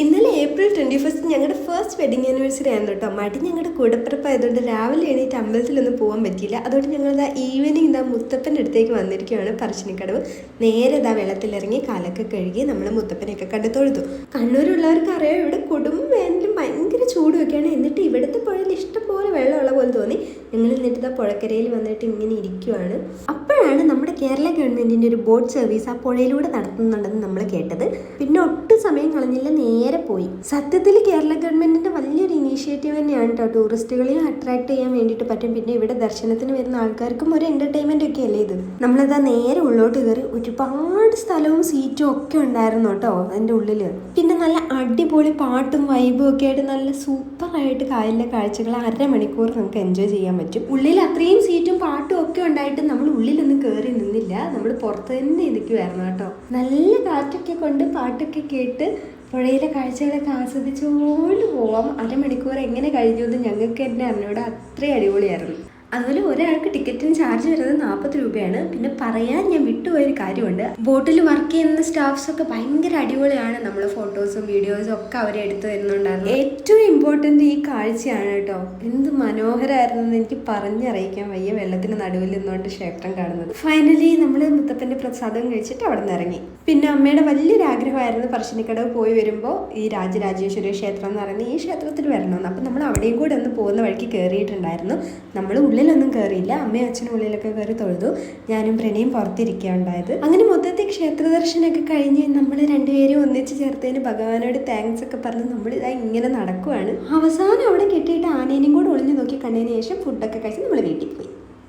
ഇന്നലെ ഏപ്രിൽ 21 ഞങ്ങളുടെ first wedding anniversary ആയിരുന്നു കേട്ടോ. മടി ഞങ്ങളുടെ കൂടപ്പിറപ്പായതുകൊണ്ട് രാവിലെ എണീറ്റ് അമ്പലത്തിലൊന്നും പോകാൻ പറ്റിയില്ല. അതുകൊണ്ട് ഞങ്ങളിതാ ഈവനിങ് മുത്തപ്പൻ്റെ അടുത്തേക്ക് വന്നിരിക്കുകയാണ്. പറശ്ശിനിക്കടവ് നേരെ വെള്ളത്തിലിറങ്ങി കാലൊക്കെ കഴുകി നമ്മൾ മുത്തപ്പനെയൊക്കെ കണ്ട് തൊഴുതു. കണ്ണൂരുള്ളവർക്ക് അറിയാം, ഇവിടെ കൊടും വേനലും ഭയങ്കര ചൂടുമൊക്കെയാണ്. എന്നിട്ട് ഇവിടുത്തെ പുഴയിൽ ഇഷ്ടംപോലെ വെള്ളമുള്ള പോലെ തോന്നി. ഞങ്ങൾ എന്നിട്ട് പുഴക്കരയിൽ വന്നിട്ട് ഇങ്ങനെ ഇരിക്കുവാണ്. അപ്പോഴാണ് നമ്മുടെ കേരള ഗവൺമെൻറ്റിൻ്റെ ഒരു ബോട്ട് സർവീസ് ആ പുഴയിലൂടെ നടത്തുന്നുണ്ടെന്ന് നമ്മൾ കേട്ടത്. പിന്നെ ഒട്ടും സമയം കളഞ്ഞില്ല, നേരെ പോയി. സത്യത്തിൽ കേരള ഗവൺമെൻറ്റിൻ്റെ വലിയൊരു ഇനീഷ്യേറ്റീവ് തന്നെയാണ് കേട്ടോ. ടൂറിസ്റ്റുകളെ അട്രാക്ട് ചെയ്യാൻ വേണ്ടിയിട്ട് പറ്റും. പിന്നെ ഇവിടെ ദർശനത്തിന് വരുന്ന ആൾക്കാർക്കും ഒരു എൻ്റർടൈൻമെൻ്റ് ഒക്കെ അല്ലേ ഇത്. നമ്മളതാ നേരെ ഉള്ളോട്ട് കയറി. ഒരുപാട് സ്ഥലവും സീറ്റും ഒക്കെ ഉണ്ടായിരുന്നു കേട്ടോ അതിൻ്റെ ഉള്ളിൽ. പിന്നെ നല്ല അടിപൊളി പാട്ടും വൈബും ഒക്കെ ആയിട്ട് നല്ല സൂപ്പറായിട്ട് കായലിലെ കാഴ്ചകൾ അരമണിക്കൂർ നമുക്ക് എൻജോയ് ചെയ്യാൻ പറ്റും. ഉള്ളിൽ അത്രയും സീറ്റും പാട്ടും ഒക്കെ ഉണ്ടായിട്ട് നമ്മൾ ഉള്ളിലൊന്നും കയറി നിന്നില്ല. നമ്മൾ പുറത്ത് തന്നെ ഇരിക്കുമായിരുന്നു കേട്ടോ. നല്ല കാറ്റൊക്കെ കൊണ്ട് പാട്ടൊക്കെ കേട്ട് പുഴയിലെ കാഴ്ചകളൊക്കെ ആസ്വദിച്ചുകൊണ്ട് പോവാം. അരമണിക്കൂർ എങ്ങനെ കഴിഞ്ഞു എന്ന് ഞങ്ങൾക്ക് തന്നെ അറിഞ്ഞൂടെ, അത്രയും അടിപൊളിയായിരുന്നു. അതുപോലെ ഒരാൾക്ക് ടിക്കറ്റിന് ചാർജ് വരുന്നത് 40 രൂപയാണ്. പിന്നെ പറയാൻ ഞാൻ വിട്ടുപോയൊരു കാര്യമുണ്ട്, ബോട്ടിൽ വർക്ക് ചെയ്യുന്ന സ്റ്റാഫ്സ് ഒക്കെ ഭയങ്കര അടിപൊളിയാണ്. നമ്മൾ ഫോട്ടോസും വീഡിയോസും ഒക്കെ അവരെ എടുത്തു തരുന്നുണ്ടായിരുന്നു. ഏറ്റവും ഇമ്പോർട്ടൻ്റ് ഈ കാഴ്ചയാണ് കേട്ടോ. എന്ത് മനോഹരമായിരുന്നെന്ന് എനിക്ക് പറഞ്ഞറിയിക്കാൻ വയ്യ. വെള്ളത്തിന് നടുവിൽ നിന്നുകൊണ്ട് ക്ഷേത്രം കാണുന്നത്. ഫൈനലി നമ്മൾ മുത്തപ്പൻ്റെ പ്രസാദം കഴിച്ചിട്ട് അവിടെ നിന്ന് ഇറങ്ങി. പിന്നെ അമ്മയുടെ വലിയൊരു ആഗ്രഹമായിരുന്നു പറശ്ശിനിക്കടവ് പോയി വരുമ്പോൾ ഈ രാജരാജേശ്വരി ക്ഷേത്രം എന്ന് പറയുന്നത് ഈ ക്ഷേത്രത്തിൽ വരണമെന്ന്. അപ്പം നമ്മൾ അവിടെയും കൂടെ ഒന്ന് പോകുന്ന വഴിക്ക് കയറിയിട്ടുണ്ടായിരുന്നു. നമ്മൾ ഉള്ളിലൊന്നും കയറിയില്ല. അമ്മയും അച്ഛനും ഉള്ളിലൊക്കെ കയറി തൊഴുതു. ഞാനും പ്രണയും പുറത്തിരിക്കുകയുണ്ടായത്. അങ്ങനെ മൊത്തത്തിൽ ക്ഷേത്ര ദർശനമൊക്കെ കഴിഞ്ഞ് നമ്മൾ രണ്ടുപേരും ഒന്നിച്ച് ചേർത്തതിന് ഭഗവാനോട് താങ്ക്സ് ഒക്കെ പറഞ്ഞ് നമ്മളിതാ ഇങ്ങനെ നടക്കുവാണ്. അവസാനം അവിടെ കെട്ടിയിട്ട് ആനേനെയും കൂടെ ഒളിഞ്ഞു നോക്കി കണ്ടതിന് ശേഷം ഫുഡൊക്കെ കഴിച്ച് നമ്മൾ വീട്ടിൽ പോയി.